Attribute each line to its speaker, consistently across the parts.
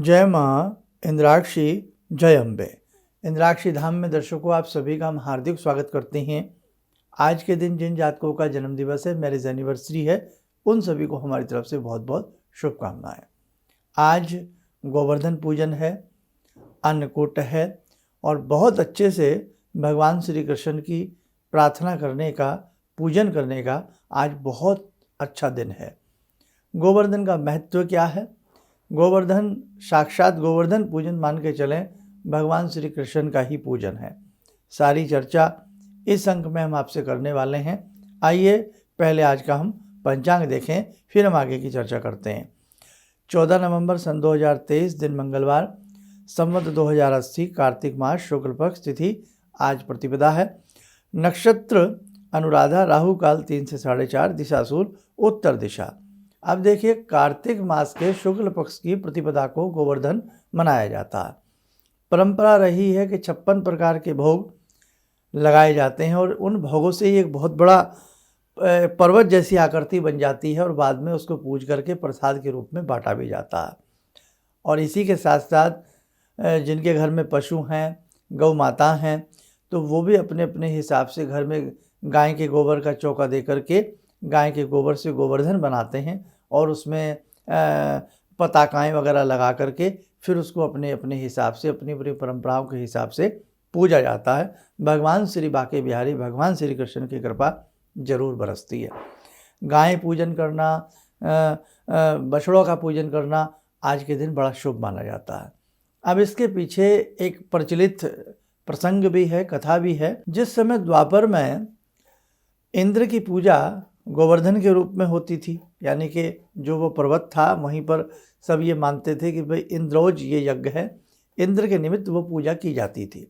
Speaker 1: जय माँ इंद्राक्षी, जय अम्बे। इंद्राक्षी धाम में दर्शकों, आप सभी का हम हार्दिक स्वागत करते हैं। आज के दिन जिन जातकों का जन्म दिवस है, मैरिज एनिवर्सरी है, उन सभी को हमारी तरफ से बहुत बहुत शुभकामनाएं। आज गोवर्धन पूजन है, अन्नकूट है और बहुत अच्छे से भगवान श्री कृष्ण की प्रार्थना करने का, पूजन करने का आज बहुत अच्छा दिन है। गोवर्धन का महत्व क्या है? गोवर्धन साक्षात गोवर्धन पूजन मान के चलें, भगवान श्री कृष्ण का ही पूजन है। सारी चर्चा इस अंक में हम आपसे करने वाले हैं। आइए पहले आज का हम पंचांग देखें, फिर हम आगे की चर्चा करते हैं। 14 नवंबर सन 2023 दिन मंगलवार, संवत 2080, कार्तिक मास, शुक्ल पक्ष, तिथि आज प्रतिपदा है। नक्षत्र अनुराधा, राहु काल 3 से 4:30, दिशा सूर्य, उत्तर दिशा। अब देखिए, कार्तिक मास के शुक्ल पक्ष की प्रतिपदा को गोवर्धन मनाया जाता है। परंपरा रही है कि 56 प्रकार के भोग लगाए जाते हैं और उन भोगों से ही एक बहुत बड़ा पर्वत जैसी आकृति बन जाती है और बाद में उसको पूज करके प्रसाद के रूप में बांटा भी जाता है। और इसी के साथ साथ जिनके घर में पशु हैं, गौ माता हैं, तो वो भी अपने अपने हिसाब से घर में गाय के गोबर का चौका दे करके गाय के गोबर से गोवर्धन बनाते हैं और उसमें पताकाएँ वगैरह लगा करके फिर उसको अपने अपने हिसाब से, अपनी अपनी परंपराओं के हिसाब से पूजा जाता है। भगवान श्री बाके बिहारी, भगवान श्री कृष्ण की कृपा जरूर बरसती है। गाय पूजन करना, बछड़ों का पूजन करना आज के दिन बड़ा शुभ माना जाता है। अब इसके पीछे एक प्रचलित प्रसंग भी है, कथा भी है। जिस समय द्वापर में इंद्र की पूजा गोवर्धन के रूप में होती थी, यानी कि जो वो पर्वत था वहीं पर सब ये मानते थे कि भाई इंद्रोज ये यज्ञ है, इंद्र के निमित्त वो पूजा की जाती थी।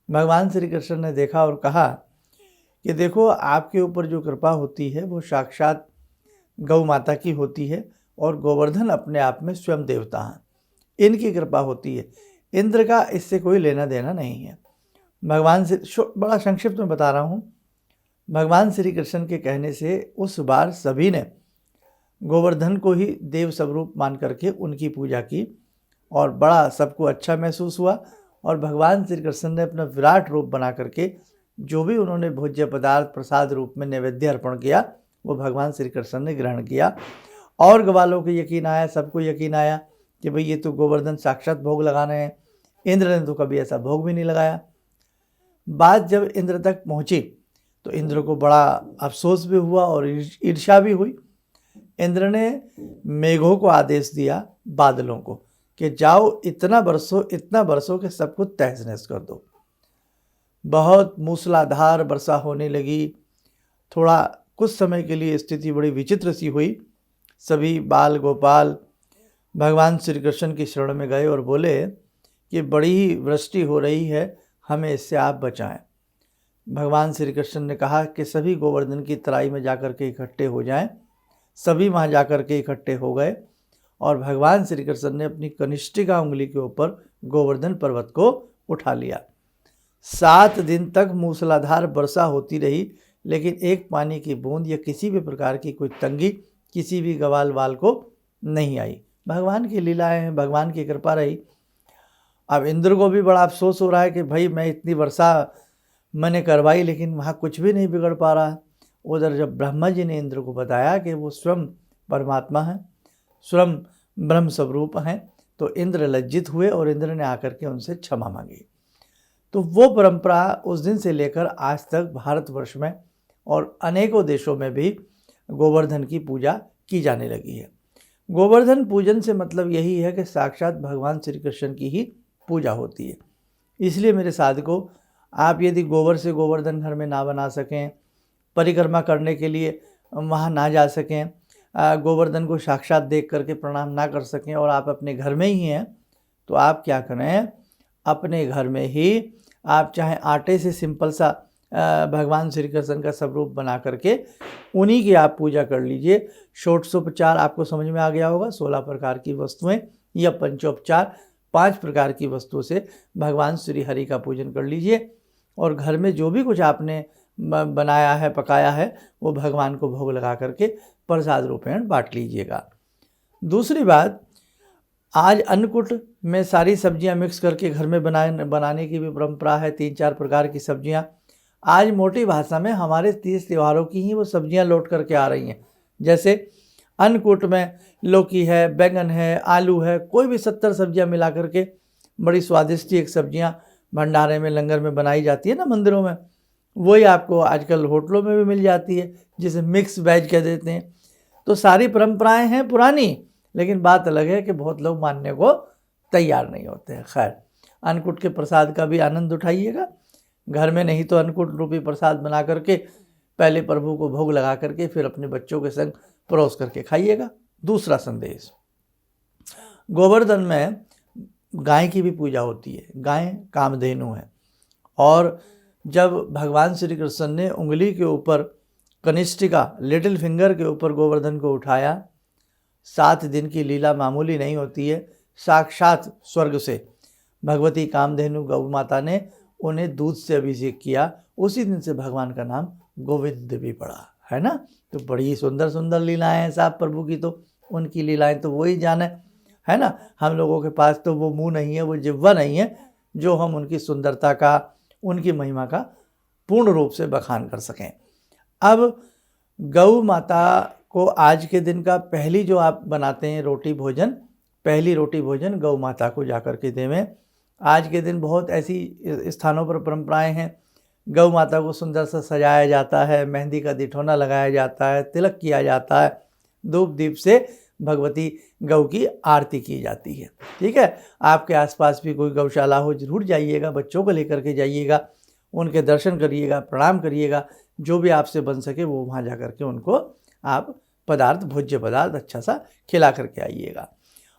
Speaker 1: भगवान श्री कृष्ण ने देखा और कहा कि देखो, आपके ऊपर जो कृपा होती है वो साक्षात गौ माता की होती है और गोवर्धन अपने आप में स्वयं देवता हैं, इनकी कृपा होती है, इंद्र का इससे कोई लेना देना नहीं है। भगवान से बड़ा संक्षिप्त में बता रहा हूँ। भगवान श्री कृष्ण के कहने से उस बार सभी ने गोवर्धन को ही देव स्वरूप मान करके उनकी पूजा की और बड़ा सबको अच्छा महसूस हुआ। और भगवान श्री कृष्ण ने अपना विराट रूप बना करके जो भी उन्होंने भोज्य पदार्थ प्रसाद रूप में नैवेद्य अर्पण किया, वो भगवान श्री कृष्ण ने ग्रहण किया। और ग्वालों को यकीन आया, सबको यकीन आया कि भाई ये तो गोवर्धन साक्षात भोग लगाने हैं। इंद्र ने तो कभी ऐसा भोग भी नहीं लगाया। बात जब इंद्र तक पहुँची तो इंद्र को बड़ा अफसोस भी हुआ और ईर्ष्या भी हुई। इंद्र ने मेघों को आदेश दिया, बादलों को, कि जाओ इतना बरसो कि सब कुछ तहस नहस कर दो। बहुत मूसलाधार वर्षा होने लगी। थोड़ा कुछ समय के लिए स्थिति बड़ी विचित्र सी हुई। सभी बाल गोपाल भगवान श्री कृष्ण की शरण में गए और बोले कि बड़ी ही वृष्टि हो रही है, हमें इससे आप बचाएं। भगवान श्री कृष्ण ने कहा कि सभी गोवर्धन की तराई में जाकर के इकट्ठे हो जाएं। सभी वहाँ जाकर के इकट्ठे हो गए और भगवान श्री कृष्ण ने अपनी कनिष्ठिका उंगली के ऊपर गोवर्धन पर्वत को उठा लिया। 7 दिन तक मूसलाधार वर्षा होती रही, लेकिन एक पानी की बूंद या किसी भी प्रकार की कोई तंगी किसी भी गवाल वाल को नहीं आई। भगवान की लीलाएं हैं, भगवान की कृपा रही। अब इंद्र को भी बड़ा अफसोस हो रहा है कि भाई मैं इतनी वर्षा मैंने करवाई लेकिन वहाँ कुछ भी नहीं बिगड़ पा रहा है। उधर जब ब्रह्मा जी ने इंद्र को बताया कि वो स्वयं परमात्मा हैं, स्वयं ब्रह्म स्वरूप हैं, तो इंद्र लज्जित हुए और इंद्र ने आकर के उनसे क्षमा मांगी। तो वो परंपरा उस दिन से लेकर आज तक भारतवर्ष में और अनेकों देशों में भी गोवर्धन की पूजा की जाने लगी है। गोवर्धन पूजन से मतलब यही है कि साक्षात भगवान श्री कृष्ण की ही पूजा होती है। इसलिए मेरे साधकों, आप यदि गोबर से गोवर्धन घर में ना बना सकें, परिक्रमा करने के लिए वहाँ ना जा सकें, गोवर्धन को साक्षात देख करके प्रणाम ना कर सकें और आप अपने घर में ही हैं, तो आप क्या करें, अपने घर में ही आप चाहे आटे से सिंपल सा भगवान श्री कृष्ण का स्वरूप बना करके उन्हीं की आप पूजा कर लीजिए। षोडशोपचार आपको समझ में आ गया होगा, 16 प्रकार की वस्तुएं या पंचोपचार 5 प्रकार की वस्तुओं से भगवान श्री हरि का पूजन कर लीजिए और घर में जो भी कुछ आपने बनाया है, पकाया है, वो भगवान को भोग लगा करके प्रसाद रूपेण बांट लीजिएगा। दूसरी बात, आज अन्नकूट में सारी सब्जियां मिक्स करके घर में बनाने की भी परंपरा है। 3-4 प्रकार की सब्जियां आज मोटी भाषा में हमारे तीज त्योहारों की ही वो सब्जियां लौट करके आ रही हैं। जैसे अन्नकूट में लौकी है, बैंगन है, आलू है, कोई भी 70 सब्जियां मिला करके बड़ी स्वादिष्ट एक सब्जियां भंडारे में, लंगर में बनाई जाती है ना मंदिरों में, वही आपको आजकल होटलों में भी मिल जाती है, जिसे मिक्स वेज कह देते हैं। तो सारी परंपराएं हैं पुरानी, लेकिन बात अलग है कि बहुत लोग मानने को तैयार नहीं होते हैं। खैर, अन्नकूट के प्रसाद का भी आनंद उठाइएगा। घर में नहीं तो अन्नकूट रूपी प्रसाद बना करके पहले प्रभु को भोग लगा करके फिर अपने बच्चों के संग परोस करके खाइएगा। दूसरा संदेश, गोवर्धन में गाय की भी पूजा होती है। गाय कामधेनु है, और जब भगवान श्री कृष्ण ने उंगली के ऊपर कनिष्ठिका, लिटिल फिंगर के ऊपर गोवर्धन को उठाया, 7 दिन की लीला मामूली नहीं होती है। साक्षात स्वर्ग से भगवती कामधेनु गौ माता ने उन्हें दूध से अभिषेक किया। उसी दिन से भगवान का नाम गोविंद भी पड़ा, है ना। तो बड़ी सुंदर सुंदर लीलाएं हैं साहब प्रभु की, तो उनकी लीलाएं तो वही जाने, है ना। हम लोगों के पास तो वो मुंह नहीं है, वो जिह्वा नहीं है जो हम उनकी सुंदरता का, उनकी महिमा का पूर्ण रूप से बखान कर सकें। अब गौ माता को आज के दिन का पहली जो आप बनाते हैं रोटी भोजन, पहली रोटी भोजन गौ माता को जाकर के देवें। आज के दिन बहुत ऐसी स्थानों पर परंपराएं हैं। गौ माता को सुंदर से सजाया जाता है, मेहंदी का दिठौना लगाया जाता है, तिलक किया जाता है, धूप दीप से भगवती गौ की आरती की जाती है। ठीक है, आपके आसपास भी कोई गौशाला हो, जरूर जाइएगा, बच्चों को लेकर के जाइएगा, उनके दर्शन करिएगा, प्रणाम करिएगा, जो भी आपसे बन सके वो वहाँ जा कर के उनको आप पदार्थ, भोज्य पदार्थ अच्छा सा खिला करके आइएगा।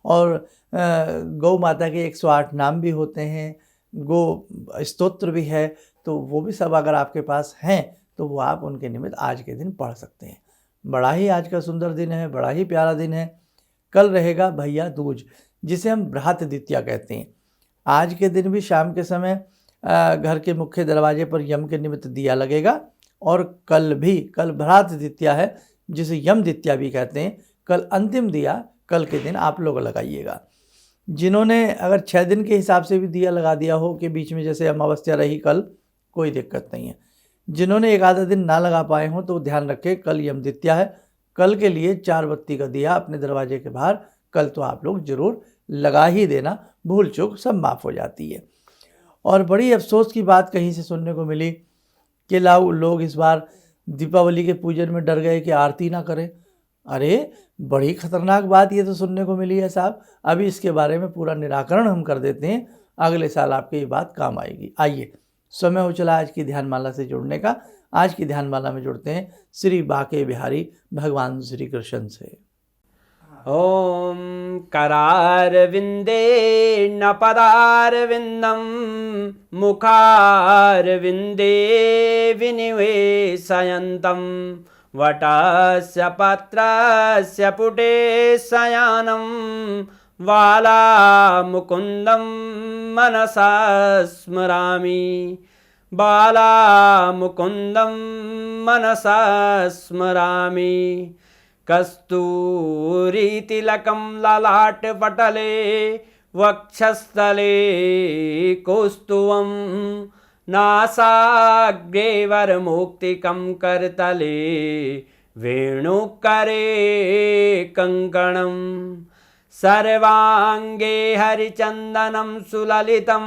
Speaker 1: और गौ माता के 108 नाम भी होते हैं, गो स्तोत्र भी है, तो वो भी सब अगर आपके पास हैं तो वो आप उनके निमित्त आज के दिन पढ़ सकते हैं। बड़ा ही आज का सुंदर दिन है, बड़ा ही प्यारा दिन है। कल रहेगा भैया दूज, जिसे हम भ्रात द्वितीया कहते हैं। आज के दिन भी शाम के समय घर के मुख्य दरवाजे पर यम के निमित्त दिया लगेगा, और कल भ्रात द्वितीया है, जिसे यम द्वितीया भी कहते हैं। कल अंतिम दिया कल के दिन आप लोग लगाइएगा। जिन्होंने अगर 6 दिन के हिसाब से भी दिया लगा दिया हो कि बीच में जैसे अमावस्या रही कल, कोई दिक्कत नहीं है। जिन्होंने एक आधा दिन ना लगा पाए हों तो ध्यान रखें, कल यम द्वितीया है। कल के लिए 4 बत्ती का दिया अपने दरवाजे के बाहर कल तो आप लोग जरूर लगा ही देना, भूल चूक सब माफ़ हो जाती है। और बड़ी अफसोस की बात कहीं से सुनने को मिली कि लोग इस बार दीपावली के पूजन में डर गए कि आरती ना करें। अरे बड़ी खतरनाक बात ये तो सुनने को मिली है साहब। अभी इसके बारे में पूरा निराकरण हम कर देते हैं, अगले साल आपकी ये बात काम आएगी। आइए, समय हो चला आज की ध्यानमाला से जुड़ने का। आज की ध्यानमाला में जुड़ते हैं श्री बाके बिहारी भगवान श्री कृष्ण से।
Speaker 2: ओम करारविंदे न पदारविंदम मुखारविंदे विनिवेशयन्तम वटस्य पत्रस्य पुटे शयानं बालामुकुन्दं मनसा स्मरामि, बालामुकुन्दं मनसा स्मरामि। कस्तूरीतिलकं ललाटपटले वक्षस्थले कौस्तुभं नासाग्रे वरमौक्तिकं करतले वेणुकरे कङ्कणं सर्वाङ्गे हरिचन्दनं सुललितं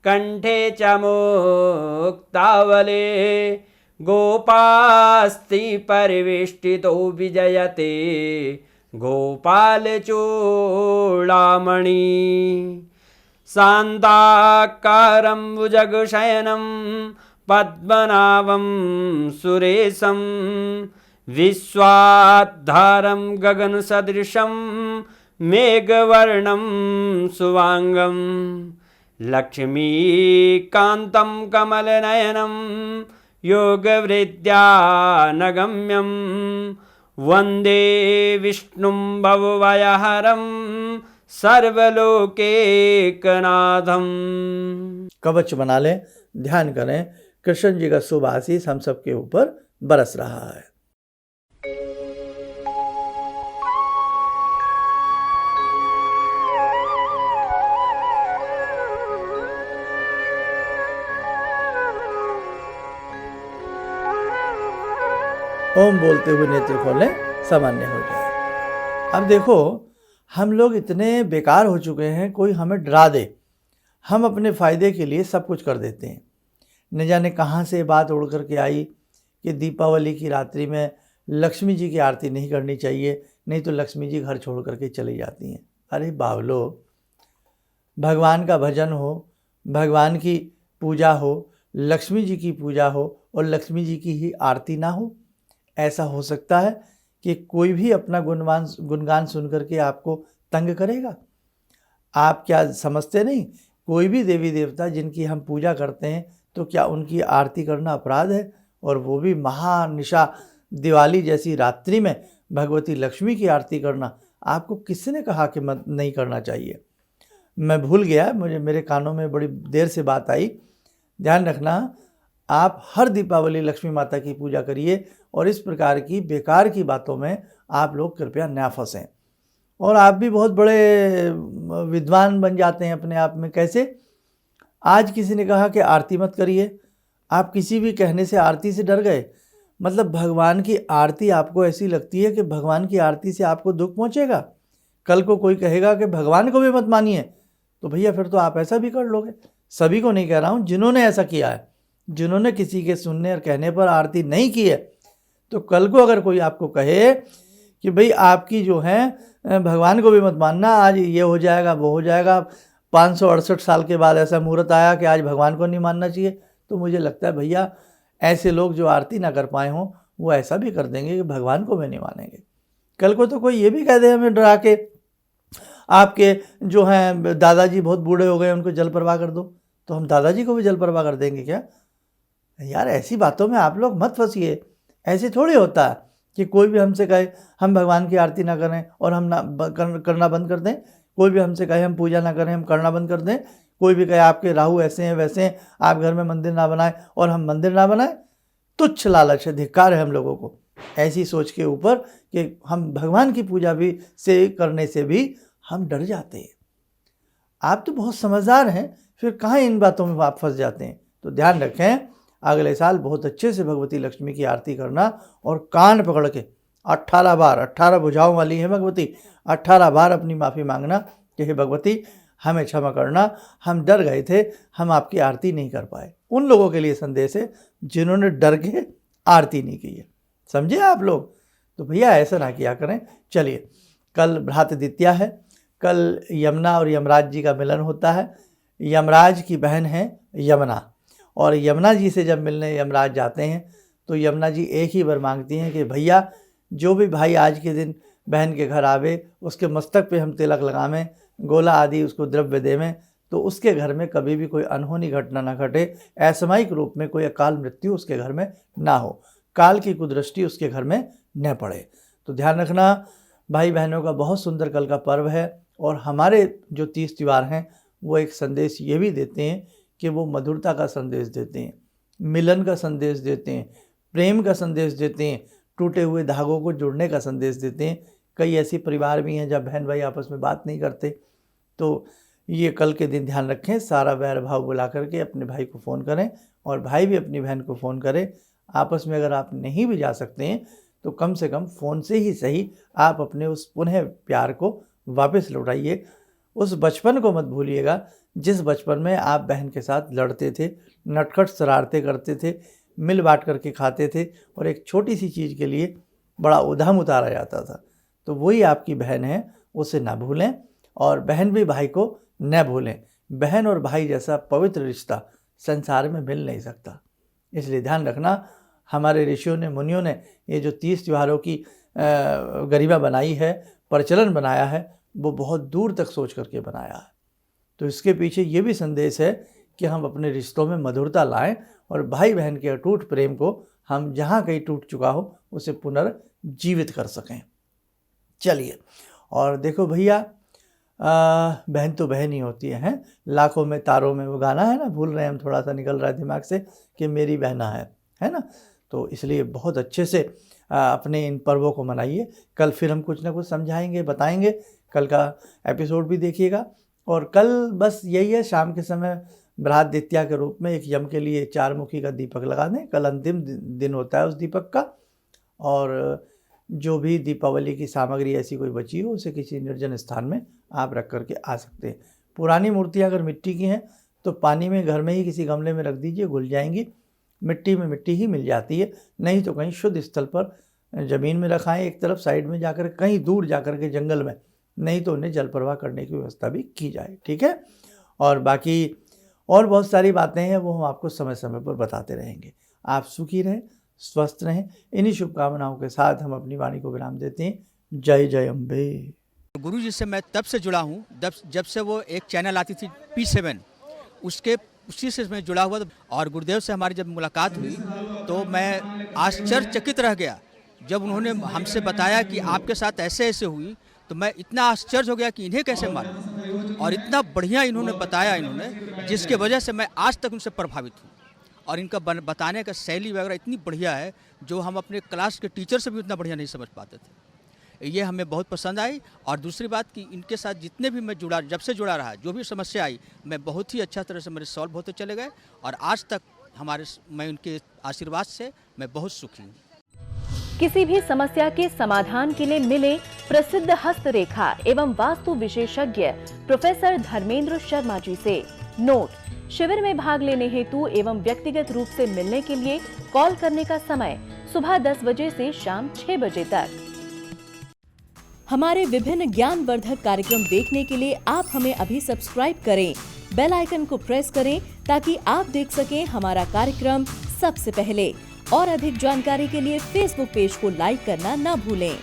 Speaker 2: कण्ठे च मुक्तावले गोपास्ति परिवेष्टितो विजयते गोपालचूडामणि। शान्ताकारं भुजगशयनं पद्मनाभं सुरेशं विश्वाधारं गगनसदृशं मेघवर्णं शुभांगं लक्ष्मीकान्तं कमलनयनं योगवृद्ध्यानगम्यं वन्दे विष्णुं भवभयहरं सर्वलोकैकनाथं।
Speaker 1: कवच बना लें, ध्यान करें, कृष्ण जी का शुभ आशीष हम सबके ऊपर बरस रहा है। ओम बोलते हुए नेत्र खोलें, सामान्य हो जाए। अब देखो, हम लोग इतने बेकार हो चुके हैं, कोई हमें डरा दे, हम अपने फ़ायदे के लिए सब कुछ कर देते हैं। न जाने कहाँ से बात उड़ कर के आई कि दीपावली की रात्रि में लक्ष्मी जी की आरती नहीं करनी चाहिए, नहीं तो लक्ष्मी जी घर छोड़ करके चली जाती हैं। अरे बावलो, भगवान का भजन हो, भगवान की पूजा हो, लक्ष्मी जी की पूजा हो और लक्ष्मी जी की ही आरती ना हो? ऐसा हो सकता है कि कोई भी अपना गुणगान सुन करके आपको तंग करेगा? आप क्या समझते नहीं, कोई भी देवी देवता जिनकी हम पूजा करते हैं तो क्या उनकी आरती करना अपराध है? और वो भी महानिशा दिवाली जैसी रात्रि में भगवती लक्ष्मी की आरती करना आपको किसने कहा कि मत नहीं करना चाहिए? मैं भूल गया, मेरे कानों में बड़ी देर से बात आई। ध्यान रखना, आप हर दीपावली लक्ष्मी माता की पूजा करिए और इस प्रकार की बेकार की बातों में आप लोग कृपया ना फंसें। और आप भी बहुत बड़े विद्वान बन जाते हैं अपने आप में। कैसे? आज किसी ने कहा कि आरती मत करिए, आप किसी भी कहने से आरती से डर गए। मतलब भगवान की आरती आपको ऐसी लगती है कि भगवान की आरती से आपको दुख पहुंचेगा। कल को कोई कहेगा कि भगवान को भी मत मानिए, तो भैया फिर तो आप ऐसा भी कर लोगे। सभी को नहीं कह रहा हूँ, जिन्होंने ऐसा किया है, जिन्होंने किसी के सुनने और कहने पर आरती नहीं की है, तो कल को अगर कोई आपको कहे कि भाई आपकी जो है भगवान को भी मत मानना, आज ये हो जाएगा वो हो जाएगा, 568 साल के बाद ऐसा मुहूर्त आया कि आज भगवान को नहीं मानना चाहिए, तो मुझे लगता है भैया ऐसे लोग जो आरती ना कर पाए हों वो ऐसा भी कर देंगे कि भगवान को भी नहीं मानेंगे। कल को तो कोई ये भी कह दे हमें डरा के, आपके जो हैं दादाजी बहुत बूढ़े हो गए, उनको जल प्रवाह कर दो, तो हम दादाजी को भी जल प्रवाह कर देंगे क्या? यार ऐसी बातों में आप लोग मत फंसिए। ऐसे थोड़ी होता है कि कोई भी हमसे कहे हम भगवान की आरती ना करें और हम करना बंद कर दें, कोई भी हमसे कहे हम पूजा ना करें हम करना बंद कर दें, कोई भी कहे आपके राहु ऐसे हैं वैसे हैं, आप घर में मंदिर ना बनाएं और हम मंदिर ना बनाएं। तुच्छ लालच है, धिक्कार है हम लोगों को ऐसी सोच के ऊपर कि हम भगवान की पूजा भी करने से भी हम डर जाते हैं। आप तो बहुत समझदार हैं, फिर कहाँ इन बातों में आप फंस जाते हैं? तो ध्यान रखें, अगले साल बहुत अच्छे से भगवती लक्ष्मी की आरती करना और कान पकड़ के 18 बार, 18 भुजाओं वाली है भगवती, 18 बार अपनी माफ़ी मांगना कि हे भगवती हमें क्षमा करना, हम डर गए थे, हम आपकी आरती नहीं कर पाए। उन लोगों के लिए संदेश है जिन्होंने डर के आरती नहीं की है। समझे आप लोग? तो भैया ऐसा ना किया करें। चलिए, कल भ्रात द्वितीया है, कल यमुना और यमराज जी का मिलन होता है। यमराज की बहन है यमुना, और यमुना जी से जब मिलने यमराज जाते हैं तो यमुना जी एक ही वर मांगती हैं कि भैया जो भी भाई आज के दिन बहन के घर आवे उसके मस्तक पे हम तिलक लगावें, गोला आदि उसको द्रव्य देवें, तो उसके घर में कभी भी कोई अनहोनी घटना ना घटे, असामयिक रूप में कोई अकाल मृत्यु उसके घर में ना हो, काल की कुदृष्टि उसके घर में न पड़े। तो ध्यान रखना, भाई बहनों का बहुत सुंदर कल का पर्व है। और हमारे जो 30 त्यौहार हैं वो एक संदेश ये भी देते हैं कि वो मधुरता का संदेश देते हैं, मिलन का संदेश देते हैं, प्रेम का संदेश देते हैं, टूटे हुए धागों को जोड़ने का संदेश देते हैं। कई ऐसे परिवार भी हैं जब बहन भाई आपस में बात नहीं करते, तो ये कल के दिन ध्यान रखें, सारा बैर भाव बुला करके अपने भाई को फ़ोन करें और भाई भी अपनी बहन को फ़ोन करें। आपस में अगर आप नहीं भी जा सकते हैं तो कम से कम फ़ोन से ही सही आप अपने उस पुनः प्यार को वापस लौटाइए। उस बचपन को मत भूलिएगा जिस बचपन में आप बहन के साथ लड़ते थे, नटखट शरारतें करते थे, मिल बांट करके खाते थे और एक छोटी सी चीज़ के लिए बड़ा उधम उतारा जाता था। तो वही आपकी बहन है, उसे ना भूलें और बहन भी भाई को न भूलें। बहन और भाई जैसा पवित्र रिश्ता संसार में मिल नहीं सकता। इसलिए ध्यान रखना, हमारे ऋषियों ने, मुनियों ने ये जो 30 त्योहारों की गरिमा बनाई है, प्रचलन बनाया है, वो बहुत दूर तक सोच करके बनाया है। तो इसके पीछे ये भी संदेश है कि हम अपने रिश्तों में मधुरता लाएं और भाई बहन के अटूट प्रेम को हम जहाँ कहीं टूट चुका हो उसे पुनर्जीवित कर सकें। चलिए, और देखो भैया, बहन तो बहन ही होती है, लाखों में तारों में, वो गाना है ना, भूल रहे हैं हम, थोड़ा सा निकल रहा है दिमाग से, कि मेरी बहना है ना। तो इसलिए बहुत अच्छे से अपने इन पर्वों को मनाइए। कल फिर हम कुछ ना कुछ समझाएंगे, बताएंगे। कल का एपिसोड भी देखिएगा। और कल बस यही है, शाम के समय भ्रात द्वितीया के रूप में एक यम के लिए 4 मुखी का दीपक लगा दें। कल अंतिम दिन होता है उस दीपक का। और जो भी दीपावली की सामग्री ऐसी कोई बची हो उसे किसी निर्जन स्थान में आप रख करके आ सकते हैं। पुरानी मूर्तियाँ अगर मिट्टी की हैं तो पानी में घर में ही किसी गमले में रख दीजिए, घुल जाएंगी। मिट्टी में मिट्टी ही मिल जाती है, नहीं तो कहीं शुद्ध स्थल पर ज़मीन में रखाएं, एक तरफ साइड में जाकर, कहीं दूर जाकर के जंगल में, नहीं तो उन्हें जल प्रवाह करने की व्यवस्था भी की जाए। ठीक है, और बाकी और बहुत सारी बातें हैं वो हम आपको समय समय पर बताते रहेंगे। आप सुखी रहें, स्वस्थ रहें, इन्हीं शुभकामनाओं के साथ हम अपनी वाणी को विराम देते हैं। जय जय अम्बे।
Speaker 3: गुरु जी से मैं तब से जुड़ा हूँ जब से वो एक चैनल आती थी P7, उसी से मैं जुड़ा हुआ था। और गुरुदेव से हमारी जब मुलाकात हुई तो मैं आश्चर्यचकित रह गया जब उन्होंने हमसे बताया कि आपके साथ ऐसे ऐसे हुई। तो मैं इतना आश्चर्य हो गया कि इन्हें कैसे मालूम, और इतना बढ़िया इन्होंने बताया जिसके वजह से मैं आज तक उनसे प्रभावित हूँ। और इनका बताने का शैली वगैरह इतनी बढ़िया है जो हम अपने क्लास के टीचर से भी उतना बढ़िया नहीं समझ पाते थे। ये हमें बहुत पसंद आई। और दूसरी बात कि इनके साथ जितने भी मैं जुड़ा, जब से जुड़ा रहा, जो भी समस्या आई, मैं बहुत ही अच्छा तरह से मेरे सॉल्व होते चले गए। और आज तक मैं उनके आशीर्वाद से मैं बहुत सुखी हूँ।
Speaker 4: किसी भी समस्या के समाधान के लिए मिले प्रसिद्ध हस्तरेखा एवं वास्तु विशेषज्ञ प्रोफेसर धर्मेंद्र शर्मा जी से। नोट: शिविर में भाग लेने हेतु एवं व्यक्तिगत रूप से मिलने के लिए कॉल करने का समय सुबह 10 बजे से शाम 6 बजे तक। हमारे विभिन्न ज्ञानवर्धक कार्यक्रम देखने के लिए आप हमें अभी सब्सक्राइब करें, बेल आइकन को प्रेस करें ताकि आप देख सकें हमारा कार्यक्रम सबसे पहले। और अधिक जानकारी के लिए फेसबुक पेज को लाइक करना न भूलें।